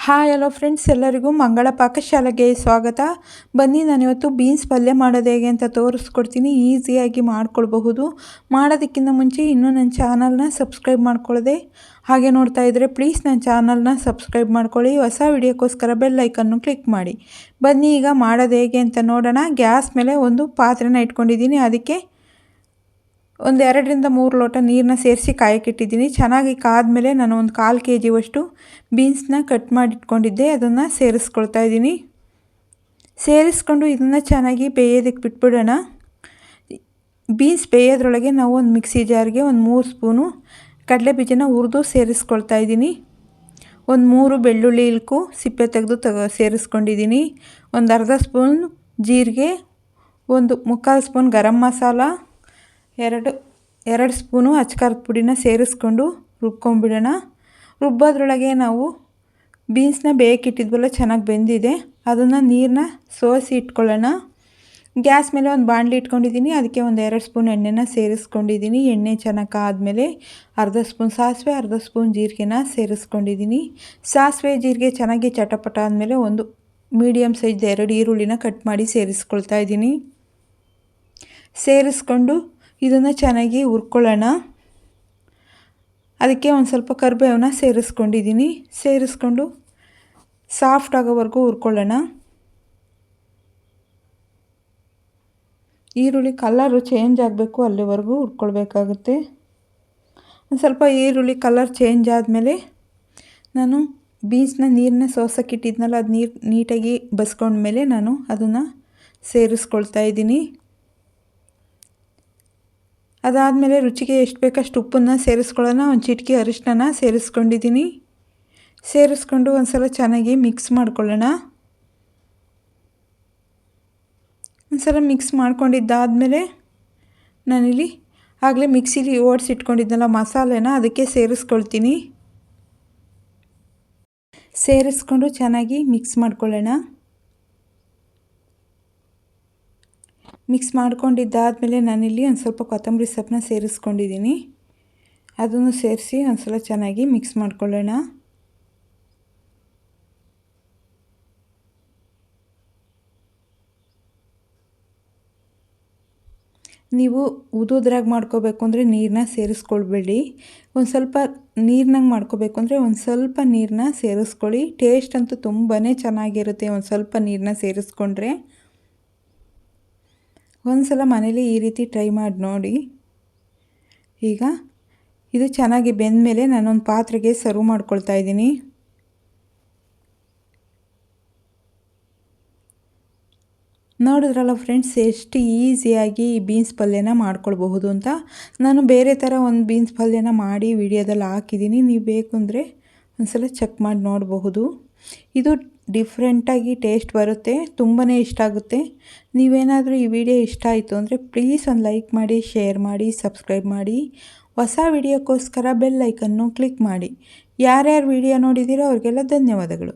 Hi hello friends, ಎಲ್ಲರಿಗೂ ಮಂಗಳ ಪಾಕಶಾಲೆಗೆ ಸ್ವಾಗತ. ಬನ್ನಿ, ನಾನಿವತ್ತು ಬೀನ್ಸ್ ಪಲ್ಯ ಮಾಡೋದು ಹೇಗೆ ಅಂತ ತೋರಿಸ್ಕೊಡ್ತೀನಿ. ಈಸಿಯಾಗಿ ಮಾಡ್ಕೊಳ್ಬಹುದು. ಮಾಡೋದಕ್ಕಿಂತ ಮುಂಚೆ ಇನ್ನೂ ನನ್ನ ಚಾನಲ್ನ ಸಬ್ಸ್ಕ್ರೈಬ್ ಮಾಡ್ಕೊಳ್ಳದೆ ಹಾಗೆ ನೋಡ್ತಾ ಇದ್ದರೆ ಪ್ಲೀಸ್ ನನ್ನ ಚಾನಲ್ನ ಸಬ್ಸ್ಕ್ರೈಬ್ ಮಾಡ್ಕೊಳ್ಳಿ. ಹೊಸ ವಿಡಿಯೋಕ್ಕೋಸ್ಕರ ಬೆಲ್ ಐಕನ್ನು ಕ್ಲಿಕ್ ಮಾಡಿ. ಬನ್ನಿ ಈಗ ಮಾಡೋದು ಹೇಗೆ ಅಂತ ನೋಡೋಣ. ಗ್ಯಾಸ್ ಮೇಲೆ ಒಂದು ಪಾತ್ರೆನ ಇಟ್ಕೊಂಡಿದ್ದೀನಿ. ಅದಕ್ಕೆ ಒಂದು 2ರಿಂದ 3 ಲೋಟ ನೀರನ್ನ ಸೇರಿಸಿ ಕಾಯಕ್ಕಿಟ್ಟಿದ್ದೀನಿ. ಚೆನ್ನಾಗಿ ಕಾದ್ಮೇಲೆ ನಾನು ಒಂದು 1/4 kg ಬೀನ್ಸ್ನ ಕಟ್ ಮಾಡಿ ಇಟ್ಕೊಂಡಿದ್ದೆ, ಅದನ್ನು ಸೇರಿಸ್ಕೊಳ್ತಾ ಇದ್ದೀನಿ. ಸೇರಿಸ್ಕೊಂಡು ಇದನ್ನು ಚೆನ್ನಾಗಿ ಬೇಯೋದಕ್ಕೆ ಬಿಟ್ಬಿಡೋಣ. ಬೀನ್ಸ್ ಬೇಯೋದ್ರೊಳಗೆ ನಾವು ಒಂದು ಮಿಕ್ಸಿ ಜಾರ್ಗೆ ಒಂದು 3 ಸ್ಪೂನು ಕಡಲೆ ಬೀಜನ ಹುರಿದು ಸೇರಿಸ್ಕೊಳ್ತಾ ಇದ್ದೀನಿ. ಒಂದು 3 ಬೆಳ್ಳುಳ್ಳಿ ಇಲ್ಕು ಸಿಪ್ಪೆ ತೆಗೆದು ಸೇರಿಸ್ಕೊಂಡಿದ್ದೀನಿ. ಒಂದು ಅರ್ಧ ಸ್ಪೂನ್ ಜೀರಿಗೆ, ಒಂದು 3/4 ಸ್ಪೂನ್ ಗರಂ ಮಸಾಲ, 2 ಸ್ಪೂನು ಅಚ್ಕಾರದ ಪುಡಿನ ಸೇರಿಸ್ಕೊಂಡು ರುಬ್ಕೊಂಡ್ಬಿಡೋಣ. ರುಬ್ಬೋದ್ರೊಳಗೆ ನಾವು ಬೀನ್ಸ್ನ ಬೇಯಕ್ಕಿಟ್ಟಿದ್ವಲ್ಲ, ಚೆನ್ನಾಗಿ ಬೆಂದಿದೆ. ಅದನ್ನು ನೀರನ್ನ ಸೋಸಿ ಇಟ್ಕೊಳ್ಳೋಣ. ಗ್ಯಾಸ್ ಮೇಲೆ ಒಂದು ಬಾಣಲಿ ಇಟ್ಕೊಂಡಿದ್ದೀನಿ. ಅದಕ್ಕೆ ಒಂದು 2 ಸ್ಪೂನ್ ಎಣ್ಣೆನ ಸೇರಿಸ್ಕೊಂಡಿದ್ದೀನಿ. ಎಣ್ಣೆ ಚೆನ್ನಾಗಿ ಕಾದ್ಮೇಲೆ ಅರ್ಧ ಸ್ಪೂನ್ ಸಾಸಿವೆ, ಅರ್ಧ ಸ್ಪೂನ್ ಜೀರಿಗೆನ ಸೇರಿಸ್ಕೊಂಡಿದ್ದೀನಿ. ಸಾಸಿವೆ ಜೀರಿಗೆ ಚೆನ್ನಾಗಿ ಚಟಪಟ ಆದಮೇಲೆ ಒಂದು ಮೀಡಿಯಮ್ ಸೈಜ್ 2 ಈರುಳ್ಳಿನ ಕಟ್ ಮಾಡಿ ಸೇರಿಸ್ಕೊಳ್ತಾ ಇದ್ದೀನಿ. ಸೇರಿಸ್ಕೊಂಡು ಇದನ್ನು ಚೆನ್ನಾಗಿ ಹುರ್ಕೊಳ್ಳೋಣ. ಅದಕ್ಕೆ ಒಂದು ಸ್ವಲ್ಪ ಕರಿಬೇವನ್ನ ಸೇರಿಸ್ಕೊಂಡಿದ್ದೀನಿ. ಸೇರಿಸ್ಕೊಂಡು ಸಾಫ್ಟ್ ಆಗೋವರೆಗೂ ಹುರ್ಕೊಳ್ಳೋಣ. ಈರುಳ್ಳಿ ಕಲರು ಚೇಂಜ್ ಆಗಬೇಕು, ಅಲ್ಲಿವರೆಗೂ ಹುರ್ಕೊಳ್ಬೇಕಾಗುತ್ತೆ. ಒಂದು ಸ್ವಲ್ಪ ಈರುಳ್ಳಿ ಕಲರ್ ಚೇಂಜ್ ಆದಮೇಲೆ ನಾನು ಬೀನ್ಸ್ನ ನೀರನ್ನ ಸೋಸೋಕ್ಕಿಟ್ಟಿದ್ನಲ್ಲ, ಅದು ನೀರು ನೀಟಾಗಿ ಬಸ್ಕೊಂಡ್ಮೇಲೆ ನಾನು ಅದನ್ನು ಸೇರಿಸ್ಕೊಳ್ತಾ ಇದ್ದೀನಿ. ಅದಾದಮೇಲೆ ರುಚಿಗೆ ಎಷ್ಟು ಬೇಕಷ್ಟು ಉಪ್ಪನ್ನು ಸೇರಿಸ್ಕೊಳ್ಳೋಣ. ಒಂದು ಚಿಟಿಕೆ ಅರಿಶಿನ ಸೇರಿಸ್ಕೊಂಡಿದ್ದೀನಿ. ಸೇರಿಸ್ಕೊಂಡು ಒಂದು ಸಲ ಚೆನ್ನಾಗಿ ಮಿಕ್ಸ್ ಮಾಡ್ಕೊಳ್ಳೋಣ. ಒಂದು ಸಲ ಮಿಕ್ಸ್ ಮಾಡ್ಕೊಂಡಿದ್ದಾದಮೇಲೆ ನಾನಿಲ್ಲಿ ಆಗಲೇ ಮಿಕ್ಸಿಲಿ ಓಡಿಸಿಟ್ಕೊಂಡಿದ್ನಲ್ಲ ಮಸಾಲೆನ ಅದಕ್ಕೆ ಸೇರಿಸ್ಕೊಳ್ತೀನಿ. ಸೇರಿಸ್ಕೊಂಡು ಚೆನ್ನಾಗಿ ಮಿಕ್ಸ್ ಮಾಡ್ಕೊಳ್ಳೋಣ. ಮಿಕ್ಸ್ ಮಾಡ್ಕೊಂಡಿದ್ದಾದಮೇಲೆ ನಾನಿಲ್ಲಿ ಒಂದು ಸ್ವಲ್ಪ ಕೊತ್ತಂಬರಿ ಸೊಪ್ಪನ್ನ ಸೇರಿಸ್ಕೊಂಡಿದ್ದೀನಿ. ಅದನ್ನು ಸೇರಿಸಿ ಒಂದು ಸಲ ಚೆನ್ನಾಗಿ ಮಿಕ್ಸ್ ಮಾಡ್ಕೊಳ್ಳೋಣ. ನೀವು ಉದುದ್ರಾಗಿ ಮಾಡ್ಕೋಬೇಕು ಅಂದರೆ ನೀರನ್ನ ಸೇರಿಸ್ಕೊಳ್ಬೇಡಿ. ಒಂದು ಸ್ವಲ್ಪ ನೀರಿನಂಗೆ ಮಾಡ್ಕೋಬೇಕು ಅಂದರೆ ಒಂದು ಸ್ವಲ್ಪ ನೀರನ್ನ ಸೇರಿಸ್ಕೊಳ್ಳಿ. ಟೇಸ್ಟ್ ಅಂತೂ ತುಂಬಾ ಚೆನ್ನಾಗಿರುತ್ತೆ ಒಂದು ಸ್ವಲ್ಪ ನೀರನ್ನ ಸೇರಿಸ್ಕೊಂಡ್ರೆ. ಒಂದು ಸಲ ಮನೇಲಿ ಈ ರೀತಿ ಟ್ರೈ ಮಾಡಿ ನೋಡಿ. ಈಗ ಇದು ಚೆನ್ನಾಗಿ ಬೆಂದಮೇಲೆ ನಾನೊಂದು ಪಾತ್ರೆಗೆ ಸರ್ವ್ ಮಾಡ್ಕೊಳ್ತಾ ಇದ್ದೀನಿ. ನೋಡಿದ್ರಲ್ಲ ಫ್ರೆಂಡ್ಸ್, ಎಷ್ಟು ಈಸಿಯಾಗಿ ಈ ಬೀನ್ಸ್ ಪಲ್ಯನ ಮಾಡ್ಕೊಳ್ಬಹುದು ಅಂತ. ನಾನು ಬೇರೆ ಥರ ಒಂದು ಬೀನ್ಸ್ ಪಲ್ಯನ ಮಾಡಿ ವಿಡಿಯೋದಲ್ಲಿ ಹಾಕಿದ್ದೀನಿ. ನೀವು ಬೇಕು ಅಂದರೆ ಒಂದು ಸಲ ಚೆಕ್ ಮಾಡಿ ನೋಡಬಹುದು. ಇದು ಡಿಫ್ರೆಂಟಾಗಿ ಟೇಸ್ಟ್ ಬರುತ್ತೆ, ತುಂಬಾ ಇಷ್ಟ ಆಗುತ್ತೆ. ನೀವೇನಾದರೂ ಈ ವಿಡಿಯೋ ಇಷ್ಟ ಆಯಿತು ಅಂದರೆ ಪ್ಲೀಸ್ ಒಂದು ಲೈಕ್ ಮಾಡಿ, ಶೇರ್ ಮಾಡಿ, ಸಬ್ಸ್ಕ್ರೈಬ್ ಮಾಡಿ. ಹೊಸ ವಿಡಿಯೋಕ್ಕೋಸ್ಕರ ಬೆಲ್ ಐಕನ್ನು ಕ್ಲಿಕ್ ಮಾಡಿ. ಯಾರ್ಯಾರು ವಿಡಿಯೋ ನೋಡಿದ್ದೀರೋ ಅವ್ರಿಗೆಲ್ಲ ಧನ್ಯವಾದಗಳು.